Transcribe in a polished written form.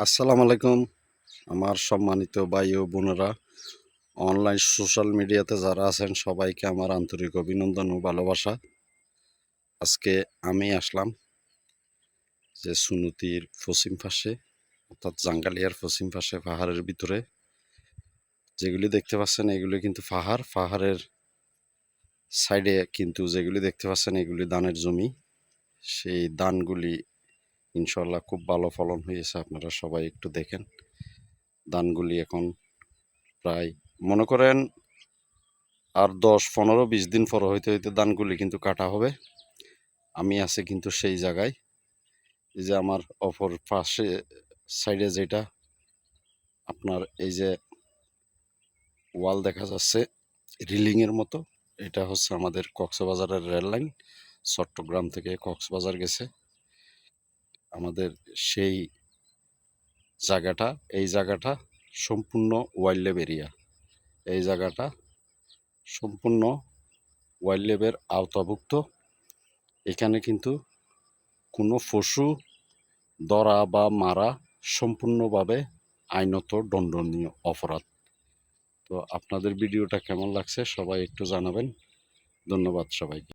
আসসালামু আলাইকুম আমার সম্মানিত ভাই ও বোনেরা, অনলাইন সোশ্যাল মিডিয়াতে যারা আছেন সবাইকে আমার আন্তরিক অভিনন্দন ও ভালোবাসা। আজকে আমি আসলাম যে সুনুতির পশ্চিম পাশে, অর্থাৎ জাঙ্গালিয়ার পশ্চিম পাশে পাহাড়ের ভিতরে যেগুলি দেখতে পাচ্ছেন এগুলি কিন্তু পাহাড়ের সাইডে কিন্তু যেগুলি দেখতে পাচ্ছেন এগুলি ধানের জমি। সেই ধানগুলি ইনশাল্লাহ খুব ভালো ফলন হয়েছে। আপনারা সবাই একটু দেখেন, ধানগুলি এখন প্রায় মনে করেন আর 10, 15, 20 দিন পর হইতে হইতে ধানগুলি কিন্তু কাটা হবে। আমি আছি কিন্তু সেই জায়গায়, এই যে আমার অপর পাশে সাইডে যেটা আপনার এই যে ওয়াল দেখা যাচ্ছে রিলিংয়ের মতো, এটা হচ্ছে আমাদের কক্সবাজারের রেল লাইন। চট্টগ্রাম থেকে কক্সবাজার গেছে আমাদের সেই জায়গাটা। এই জায়গাটা সম্পূর্ণ ওয়াইল্ড লাইফ এরিয়া। এই জায়গাটা সম্পূর্ণ ওয়াইল্ড লাইফের আওতাভুক্ত। এখানে কিন্তু কোনো পশু ধরা বা মারা সম্পূর্ণভাবে আইনত দণ্ডনীয় অপরাধ। তো আপনাদের ভিডিওটা কেমন লাগছে সবাই একটু জানাবেন। ধন্যবাদ সবাইকে।